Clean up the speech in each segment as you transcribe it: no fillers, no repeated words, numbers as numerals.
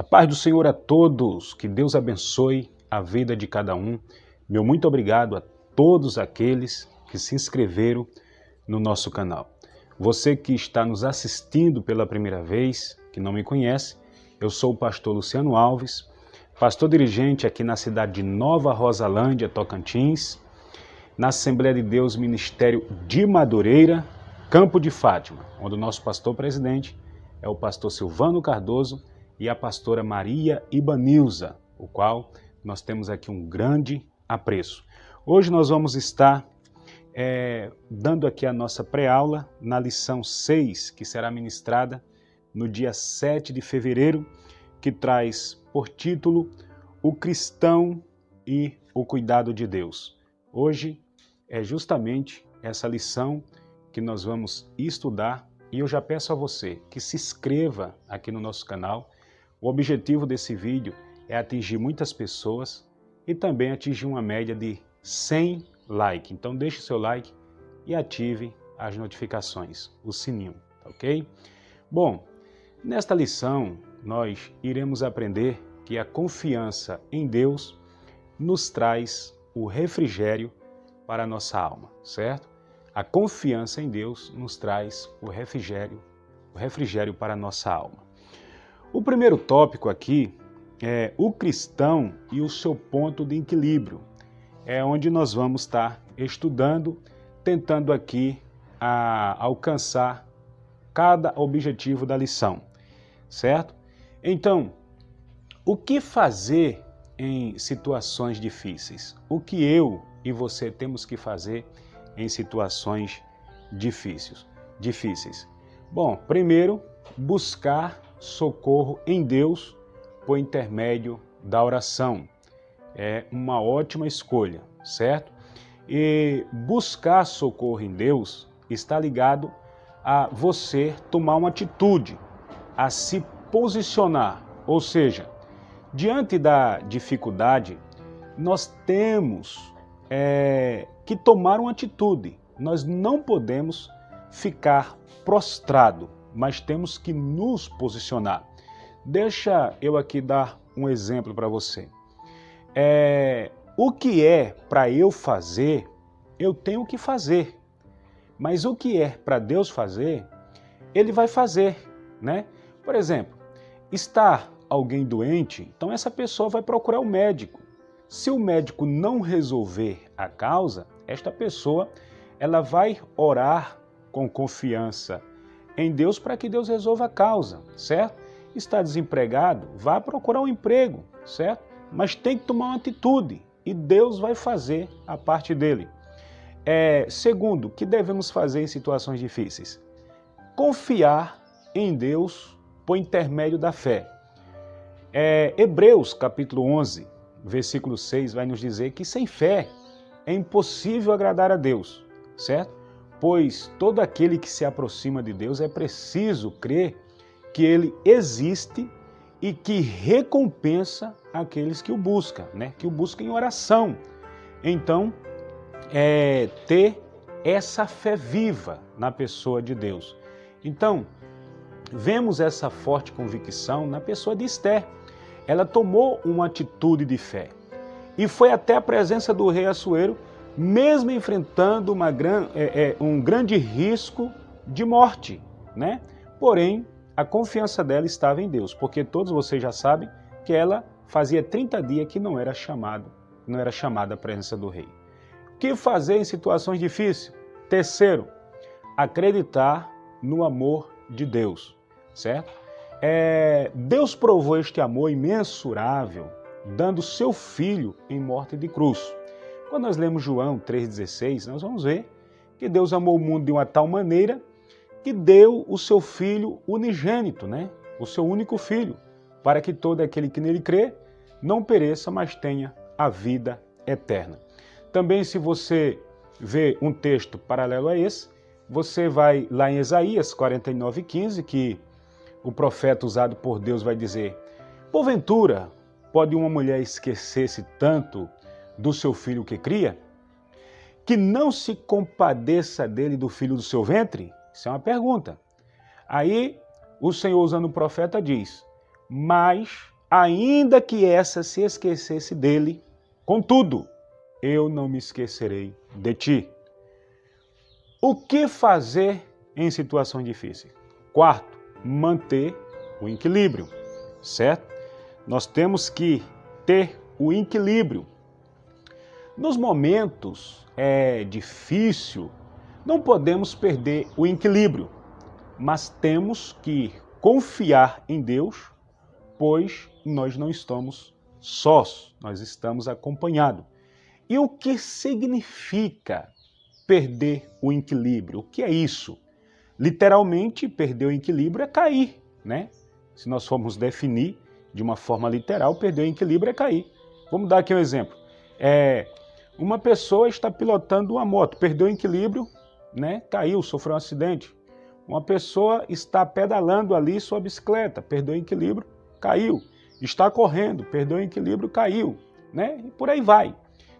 paz do Senhor a todos, que Deus abençoe a vida de cada um. Meu muito obrigado a todos aqueles que se inscreveram no nosso canal. Você que está nos assistindo pela primeira vez, que não me conhece, eu sou o pastor Luciano Alves, pastor dirigente aqui na cidade de Nova Rosalândia, Tocantins, na Assembleia de Deus Ministério de Madureira, Campo de Fátima, onde o nosso pastor presidente é o pastor Silvano Cardoso e a pastora Maria Ibanilza, o qual nós temos aqui um grande apreço. Hoje nós vamos estar dando aqui a nossa pré-aula na lição 6, que será ministrada no dia 7 de fevereiro, que traz por título O Cristão e o Cuidado de Deus. Hoje é justamente essa lição que nós vamos estudar e eu já peço a você que se inscreva aqui no nosso canal. O objetivo desse vídeo é atingir muitas pessoas e também atingir uma média de 100 likes. Então deixe seu like e ative as notificações, o sininho, ok? Bom, nesta lição nós iremos aprender que a confiança em Deus nos traz o refrigério para a nossa alma, certo? A confiança em Deus nos traz o refrigério para a nossa alma. O primeiro tópico aqui é o cristão e o seu ponto de equilíbrio. É onde nós vamos estar estudando, tentando aqui alcançar cada objetivo da lição, certo? Então, o que fazer em situações difíceis? O que eu e você temos que fazer em situações difíceis? Bom, primeiro, buscar socorro em Deus por intermédio da oração. É uma ótima escolha, certo? E buscar socorro em Deus está ligado a você tomar uma atitude, a se posicionar. Ou seja, diante da dificuldade, nós temos que tomar uma atitude. Nós não podemos ficar prostrado, mas temos que nos posicionar. Deixa eu aqui dar um exemplo para você. O que é para eu fazer, eu tenho que fazer. Mas o que é para Deus fazer, Ele vai fazer, né? Por exemplo, está alguém doente, então essa pessoa vai procurar o médico. Se o médico não resolver a causa, esta pessoa ela vai orar com confiança em Deus para que Deus resolva a causa, certo? Está desempregado, vá procurar um emprego, certo? Mas tem que tomar uma atitude e Deus vai fazer a parte dele. Segundo, o que devemos fazer em situações difíceis? Confiar em Deus por intermédio da fé. Hebreus capítulo 11, versículo 6 vai nos dizer que sem fé é impossível agradar a Deus, certo? Pois todo aquele que se aproxima de Deus é preciso crer que Ele existe e que recompensa aqueles que o buscam, né? Que o buscam em oração. Então, ter essa fé viva na pessoa de Deus. Então, vemos essa forte convicção na pessoa de Esther. Ela tomou uma atitude de fé e foi até a presença do rei Assuero, mesmo enfrentando um grande risco de morte, né? Porém, a confiança dela estava em Deus, porque todos vocês já sabem que ela fazia 30 dias que não era chamada à presença do rei. O que fazer em situações difíceis? Terceiro, acreditar no amor de Deus, certo? Deus provou este amor imensurável, dando seu Filho em morte de cruz. Quando nós lemos João 3,16, nós vamos ver que Deus amou o mundo de uma tal maneira que deu o seu Filho unigênito, né? O seu único Filho, para que todo aquele que nele crê não pereça, mas tenha a vida eterna. Também, se você vê um texto paralelo a esse, você vai lá em Isaías 49,15, que o profeta usado por Deus vai dizer: porventura, pode uma mulher esquecer-se tanto do seu filho que cria, que não se compadeça dele, do filho do seu ventre? Isso é uma pergunta. Aí o Senhor, usando o profeta, diz: mas ainda que essa se esquecesse dele, contudo, eu não me esquecerei de ti. O que fazer em situações difíceis? Quarto, manter o equilíbrio, certo? Nós temos que ter o equilíbrio. Nos momentos difíceis, não podemos perder o equilíbrio, mas temos que confiar em Deus, pois nós não estamos sós, nós estamos acompanhados. E o que significa perder o equilíbrio? O que é isso? Literalmente, perder o equilíbrio é cair, né? Se nós formos definir de uma forma literal, perder o equilíbrio é cair. Vamos dar aqui um exemplo. Uma pessoa está pilotando uma moto, perdeu o equilíbrio, né? Caiu, sofreu um acidente. Uma pessoa está pedalando ali sua bicicleta, perdeu o equilíbrio, caiu. Está correndo, perdeu o equilíbrio, caiu, né? E por aí vai.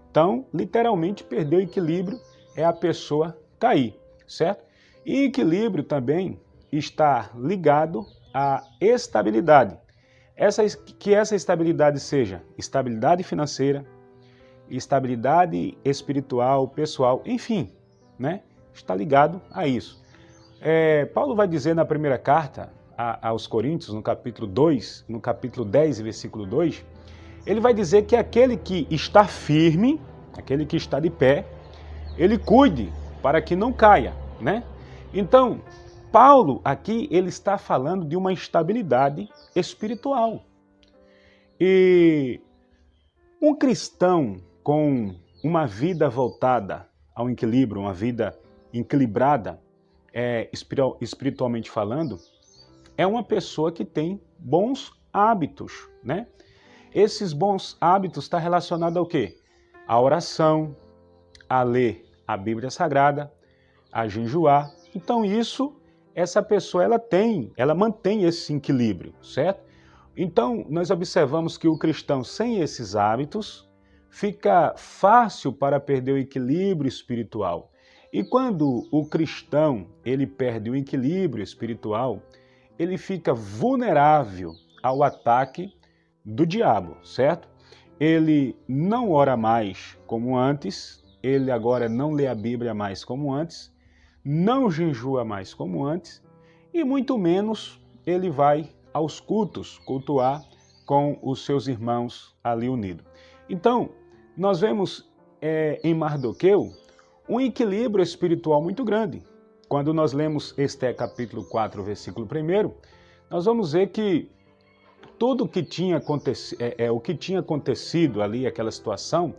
Então, literalmente, perder o equilíbrio é a pessoa cair, certo? E equilíbrio também está ligado à estabilidade. Que essa estabilidade seja estabilidade financeira, estabilidade espiritual, pessoal, enfim, né? Está ligado a isso. Paulo vai dizer na primeira carta aos Coríntios, no capítulo 2, no capítulo 10, versículo 2, ele vai dizer que aquele que está firme, aquele que está de pé, ele cuide para que não caia, né? Então, Paulo aqui, ele está falando de uma estabilidade espiritual. E um cristão com uma vida voltada ao equilíbrio, uma vida equilibrada, espiritualmente falando, é uma pessoa que tem bons hábitos, né? Esses bons hábitos estão relacionados ao quê? A oração, a ler a Bíblia Sagrada, a jejuar. Então essa pessoa ela mantém esse equilíbrio, certo? Então nós observamos que o cristão sem esses hábitos fica fácil para perder o equilíbrio espiritual. E quando o cristão ele perde o equilíbrio espiritual, ele fica vulnerável ao ataque do diabo, certo? Ele não ora mais como antes, ele agora não lê a Bíblia mais como antes, não jejua mais como antes e muito menos ele vai aos cultos, cultuar com os seus irmãos ali unidos. Então, nós vemos em Mardoqueu um equilíbrio espiritual muito grande. Quando nós lemos Ester capítulo 4, versículo 1, nós vamos ver que tudo o que tinha acontecido ali, aquela situação,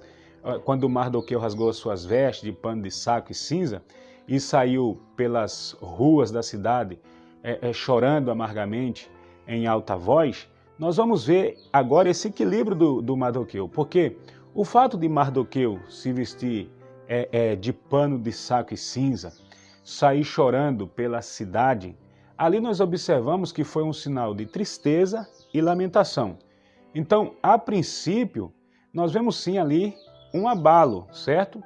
quando Mardoqueu rasgou as suas vestes de pano de saco e cinza e saiu pelas ruas da cidade chorando amargamente em alta voz, nós vamos ver agora esse equilíbrio do Mardoqueu, porque o fato de Mardoqueu se vestir de pano de saco e cinza, sair chorando pela cidade, ali nós observamos que foi um sinal de tristeza e lamentação. Então, a princípio, nós vemos sim ali um abalo, certo?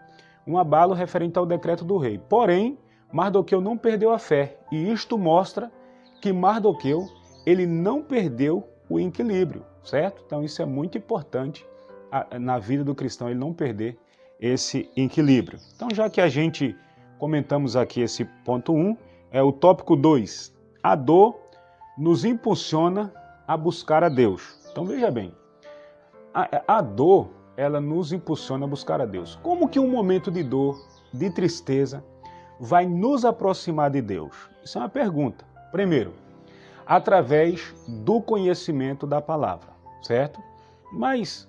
Um abalo referente ao decreto do rei. Porém, Mardoqueu não perdeu a fé, e isto mostra que Mardoqueu, ele não perdeu o equilíbrio, certo? Então, isso é muito importante na vida do cristão, ele não perder esse equilíbrio. Então, já que a gente comentamos aqui esse ponto 1, o tópico 2, a dor nos impulsiona a buscar a Deus. Então, veja bem, a dor, ela nos impulsiona a buscar a Deus. Como que um momento de dor, de tristeza, vai nos aproximar de Deus? Isso é uma pergunta. Primeiro, através do conhecimento da palavra, certo? Mas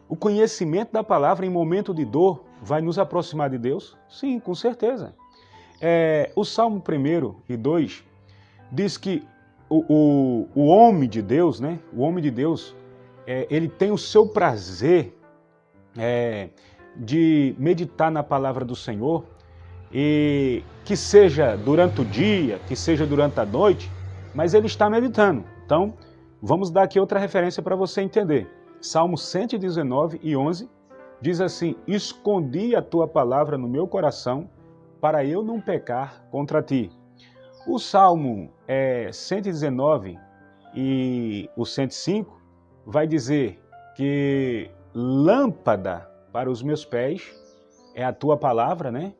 o conhecimento da palavra em momento de dor vai nos aproximar de Deus? Sim, com certeza. O Salmo 1 e 2 diz que o homem de Deus, né? O homem de Deus, ele tem o seu prazer de meditar na palavra do Senhor, e que seja durante o dia, que seja durante a noite, mas ele está meditando. Então, vamos dar aqui outra referência para você entender. Salmo 119 e 11 diz assim: escondi a tua palavra no meu coração para eu não pecar contra ti. O Salmo 119 e o 105 vai dizer que lâmpada para os meus pés é a tua palavra, né?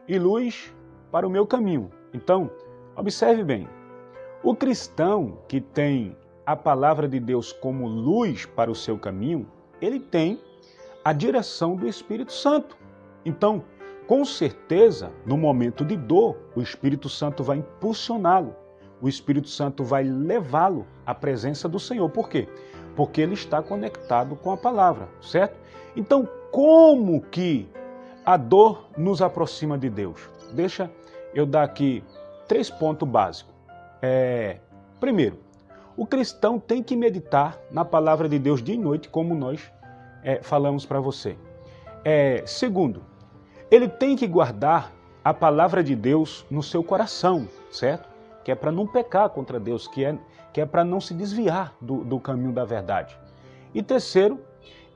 E luz para o meu caminho. Então, observe bem, o cristão que tem a palavra de Deus como luz para o seu caminho, ele tem a direção do Espírito Santo. Então, com certeza, no momento de dor, o Espírito Santo vai impulsioná-lo. O Espírito Santo vai levá-lo à presença do Senhor. Por quê? Porque ele está conectado com a palavra, certo? Então, como que a dor nos aproxima de Deus? Deixa eu dar aqui 3 pontos básicos. Primeiro, o cristão tem que meditar na palavra de Deus dia e noite, como nós falamos para você. Segundo, ele tem que guardar a palavra de Deus no seu coração, certo? Que é para não pecar contra Deus, que é para não se desviar do caminho da verdade. E terceiro,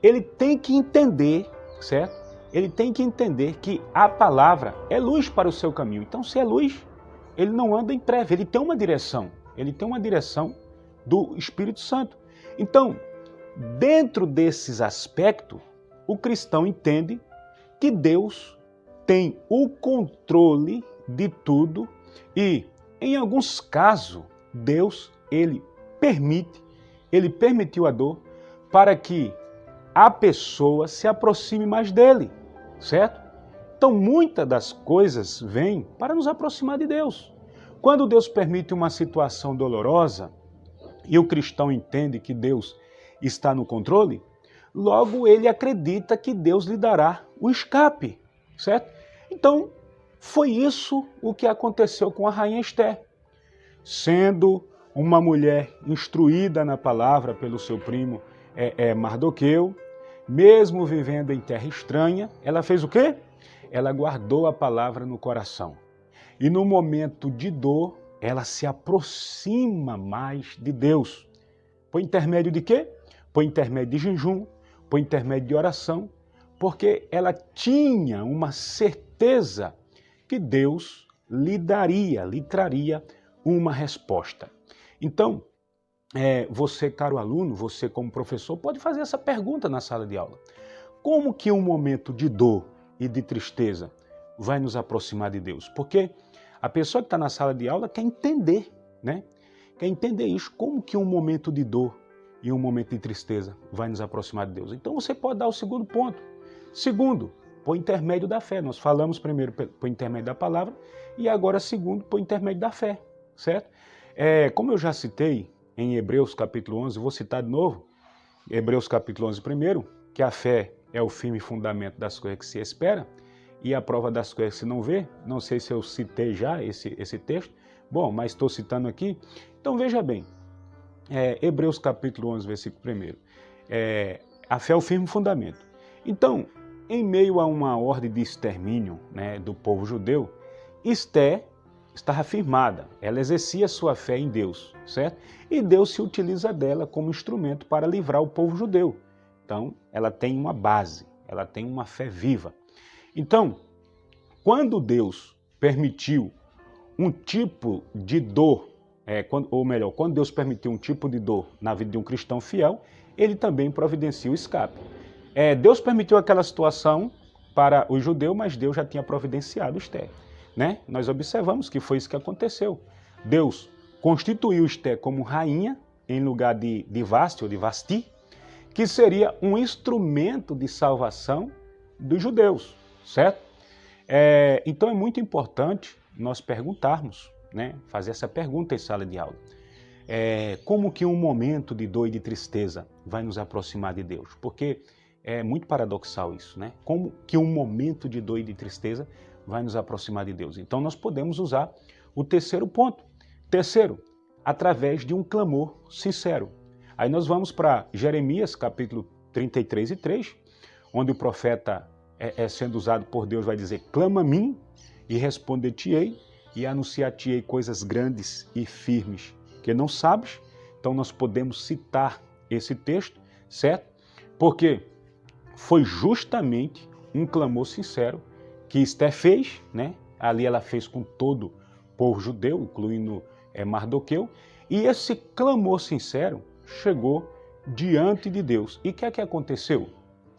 ele tem que entender, certo? Ele tem que entender que a palavra é luz para o seu caminho. Então, se é luz, ele não anda em treva, ele tem uma direção. Ele tem uma direção do Espírito Santo. Então, dentro desses aspectos, o cristão entende que Deus tem o controle de tudo e, em alguns casos, Deus, ele permitiu a dor para que a pessoa se aproxime mais dele, certo? Então, muitas das coisas vêm para nos aproximar de Deus. Quando Deus permite uma situação dolorosa e o cristão entende que Deus está no controle, logo ele acredita que Deus lhe dará o escape, certo? Então, foi isso o que aconteceu com a rainha Esther. Sendo uma mulher instruída na palavra pelo seu primo Mardoqueu, mesmo vivendo em terra estranha, ela fez o quê? Ela guardou a palavra no coração. E no momento de dor, ela se aproxima mais de Deus. Por intermédio de quê? Por intermédio de jejum, por intermédio de oração, porque ela tinha uma certeza que Deus lhe traria uma resposta. Então, você, caro aluno, você como professor, pode fazer essa pergunta na sala de aula. Como que um momento de dor e de tristeza vai nos aproximar de Deus? Porque a pessoa que está na sala de aula quer entender, né? Quer entender isso, como que um momento de dor e um momento de tristeza vai nos aproximar de Deus. Então você pode dar o segundo ponto. Segundo, por intermédio da fé. Nós falamos primeiro por intermédio da palavra e agora segundo, por intermédio da fé, certo? Como eu já citei em Hebreus capítulo 11, vou citar de novo, Hebreus capítulo 11 primeiro, que a fé é o firme fundamento das coisas que se espera e a prova das coisas que se não vê. Não sei se eu citei já esse texto, bom, mas estou citando aqui. Então veja bem, Hebreus capítulo 11, versículo 1, a fé é o firme fundamento. Então, em meio a uma ordem de extermínio, né, do povo judeu, Esther estava firmada, ela exercia sua fé em Deus, certo? E Deus se utiliza dela como instrumento para livrar o povo judeu. Então, ela tem uma base, ela tem uma fé viva. Então, quando Deus permitiu um tipo de dor, quando Deus permitiu um tipo de dor na vida de um cristão fiel, ele também providencia o escape. Deus permitiu aquela situação para o judeu, mas Deus já tinha providenciado Esther, né? Nós observamos que foi isso que aconteceu. Deus constituiu Esther como rainha em lugar de Vasti ou de Vasti, que seria um instrumento de salvação dos judeus, certo? Então é muito importante nós perguntarmos, né? Fazer essa pergunta em sala de aula. Como que um momento de dor e de tristeza vai nos aproximar de Deus? Porque é muito paradoxal isso, né? Como que um momento de dor e de tristeza vai nos aproximar de Deus? Então nós podemos usar o terceiro ponto. Terceiro, através de um clamor sincero. Aí nós vamos para Jeremias, capítulo 33 e 3, onde o profeta, sendo usado por Deus, vai dizer: clama a mim e responder-te-ei e anunciar-te-ei coisas grandes e firmes que não sabes. Então nós podemos citar esse texto, certo? Porque foi justamente um clamor sincero que Esther fez, né? Ali ela fez com todo o povo judeu, incluindo Mardoqueu, e esse clamor sincero chegou diante de Deus. E o que é que aconteceu?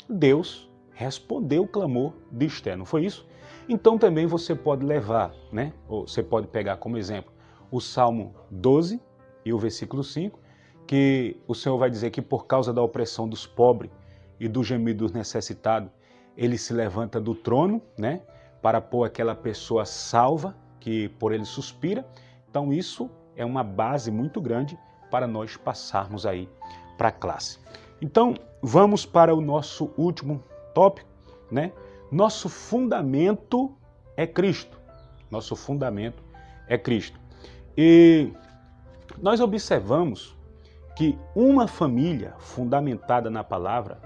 Deus respondeu o clamor de Esther, não foi isso? Então também você pode levar, né? Ou você pode pegar como exemplo o Salmo 12 e o versículo 5, que o Senhor vai dizer que por causa da opressão dos pobres e do gemido dos necessitados, ele se levanta do trono, né? Para pôr aquela pessoa salva que por ele suspira. Então isso é uma base muito grande para nós passarmos aí para a classe. Então vamos para o nosso último tópico, né? Nosso fundamento é Cristo. Nosso fundamento é Cristo. E nós observamos que uma família fundamentada na palavra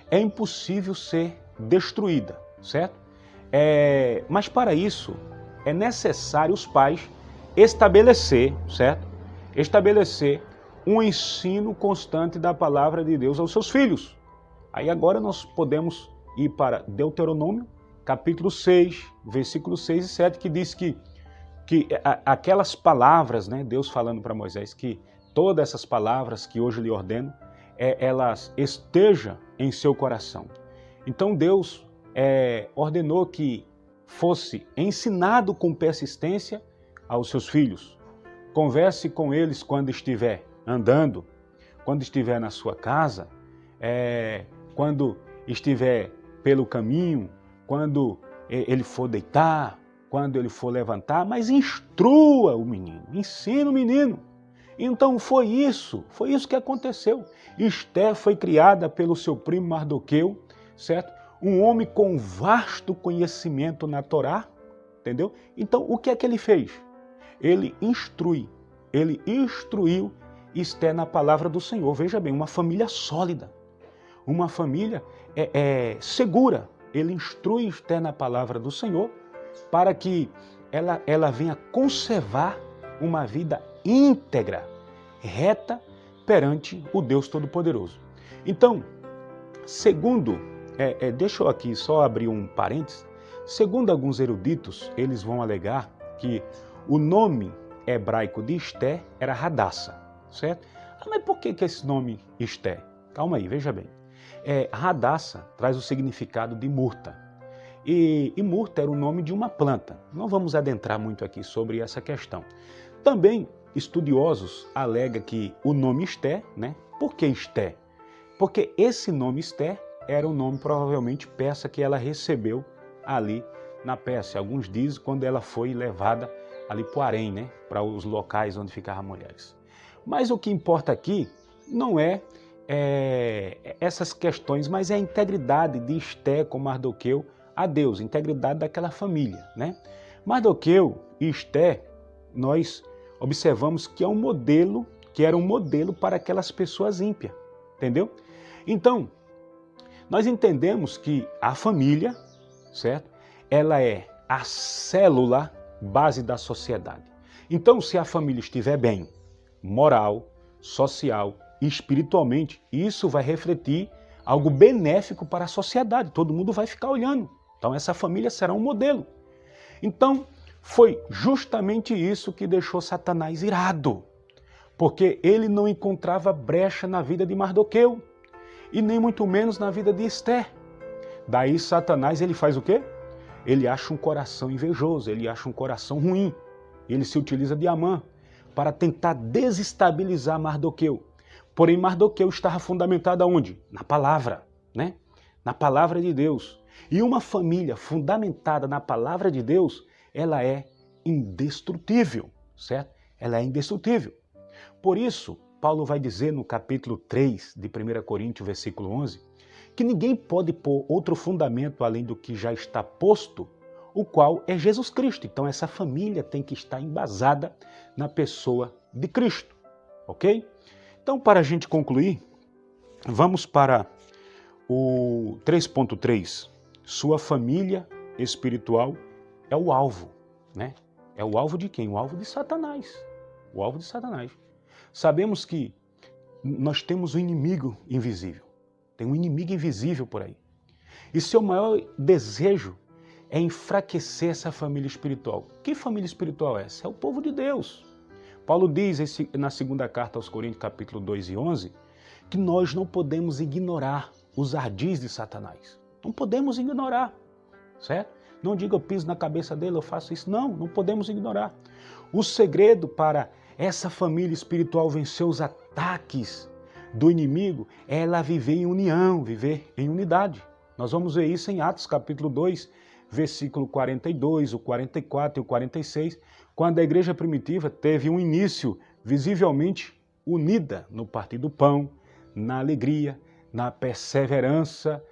é impossível ser destruída, certo? Mas para isso é necessário os pais estabelecer, certo? Estabelecer um ensino constante da palavra de Deus aos seus filhos. Aí agora nós podemos ir para Deuteronômio, capítulo 6, versículos 6 e 7, que diz que aquelas palavras, né, Deus falando para Moisés, que todas essas palavras que hoje lhe ordeno, elas estejam em seu coração. Então Deus ordenou que fosse ensinado com persistência aos seus filhos. Converse com eles quando estiver andando, quando estiver na sua casa, quando estiver pelo caminho, quando ele for deitar, quando ele for levantar, mas instrua o menino, ensina o menino. Então foi isso que aconteceu. Esther foi criada pelo seu primo Mardoqueu, certo? Um homem com vasto conhecimento na Torá, entendeu? Então o que é que ele fez? Ele instruiu Esther na palavra do Senhor. Veja bem, uma família sólida, uma família segura. Ele instrui Esther na palavra do Senhor para que ela venha conservar uma vida íntegra, reta perante o Deus Todo-Poderoso. Então, segundo, deixa eu aqui só abrir um parênteses, segundo alguns eruditos, eles vão alegar que o nome hebraico de Esther era Hadassah, certo? Mas por que esse nome Esther? Calma aí, veja bem. Hadassah traz o significado de murta. E murta era o nome de uma planta. Não vamos adentrar muito aqui sobre essa questão. Também estudiosos alegam que o nome Esther, né? Por que Esther? Porque esse nome Esther era um nome provavelmente persa que ela recebeu ali na Pérsia. Alguns dizem quando ela foi levada ali para o harém, né? Para os locais onde ficavam mulheres. Mas o que importa aqui não é essas questões, mas é a integridade de Esther com Mardoqueu a Deus, integridade daquela família, né? Mardoqueu e Esther, nós observamos que era um modelo para aquelas pessoas ímpias, entendeu? Então, nós entendemos que a família, certo? Ela é a célula base da sociedade. Então, se a família estiver bem, moral, social e espiritualmente, isso vai refletir algo benéfico para a sociedade. Todo mundo vai ficar olhando. Então, essa família será um modelo. Então, foi justamente isso que deixou Satanás irado, porque ele não encontrava brecha na vida de Mardoqueu e nem muito menos na vida de Esther. Daí Satanás, ele faz o quê? Ele acha um coração invejoso, ele acha um coração ruim. Ele se utiliza de Amã para tentar desestabilizar Mardoqueu. Porém, Mardoqueu estava fundamentado aonde? Na palavra, né? Na palavra de Deus. E uma família fundamentada na palavra de Deus, ela é indestrutível, certo? Ela é indestrutível. Por isso, Paulo vai dizer no capítulo 3 de 1 Coríntios, versículo 11, que ninguém pode pôr outro fundamento além do que já está posto, o qual é Jesus Cristo. Então essa família tem que estar embasada na pessoa de Cristo, ok? Então, para a gente concluir, vamos para o 3.3. Sua família espiritual é o alvo, né? É o alvo de quem? O alvo de Satanás. O alvo de Satanás. Sabemos que nós temos um inimigo invisível. Tem um inimigo invisível por aí. E seu maior desejo é enfraquecer essa família espiritual. Que família espiritual é essa? É o povo de Deus. Paulo diz na segunda carta aos Coríntios, capítulo 2 e 11, que nós não podemos ignorar os ardis de Satanás. Não podemos ignorar, certo? Não diga eu piso na cabeça dele, eu faço isso. Não, não podemos ignorar. O segredo para essa família espiritual vencer os ataques do inimigo é ela viver em união, viver em unidade. Nós vamos ver isso em Atos capítulo 2, versículo 42, o 44 e o 46, quando a igreja primitiva teve um início visivelmente unida no partir do pão, na alegria, na perseverança,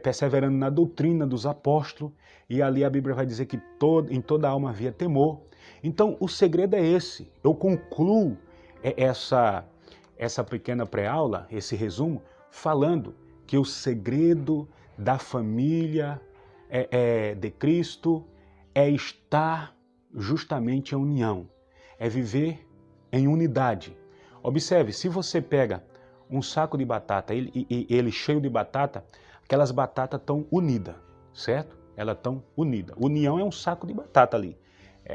perseverando na doutrina dos apóstolos, e ali a Bíblia vai dizer que em toda alma havia temor. Então o segredo é esse. Eu concluo essa pequena pré-aula, esse resumo, falando que o segredo da família de Cristo é estar justamente em união, é viver em unidade. Observe, se você pega um saco de batata, ele cheio de batata, aquelas batatas estão unidas, certo? Elas estão unidas. União é um saco de batata ali.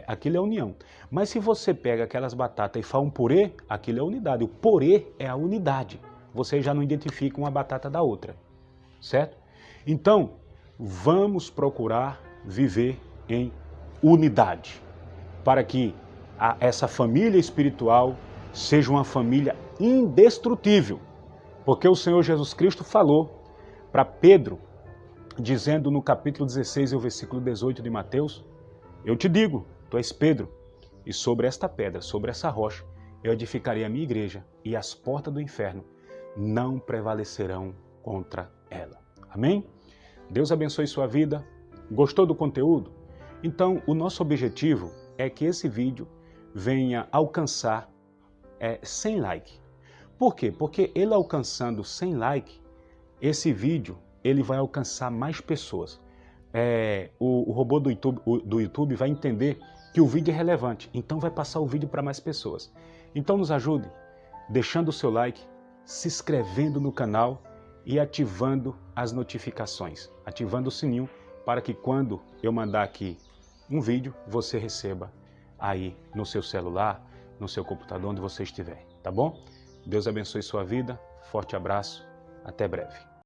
Aquilo é união. Mas se você pega aquelas batatas e faz um purê, aquilo é unidade. O purê é a unidade. Você já não identifica uma batata da outra, certo? Então, vamos procurar viver em unidade, para que essa família espiritual seja uma família indestrutível. Porque o Senhor Jesus Cristo falou para Pedro, dizendo no capítulo 16 e o versículo 18 de Mateus, eu te digo, tu és Pedro, e sobre esta pedra, sobre essa rocha, eu edificarei a minha igreja, e as portas do inferno não prevalecerão contra ela. Amém? Deus abençoe sua vida. Gostou do conteúdo? Então, o nosso objetivo é que esse vídeo venha alcançar 100 likes. Por quê? Porque ele alcançando 100 likes, esse vídeo ele vai alcançar mais pessoas. O robô do YouTube vai entender que o vídeo é relevante, então vai passar o vídeo para mais pessoas. Então nos ajude deixando o seu like, se inscrevendo no canal e ativando as notificações, ativando o sininho para que quando eu mandar aqui um vídeo, você receba aí no seu celular, no seu computador, onde você estiver, tá bom? Deus abençoe sua vida, forte abraço, até breve.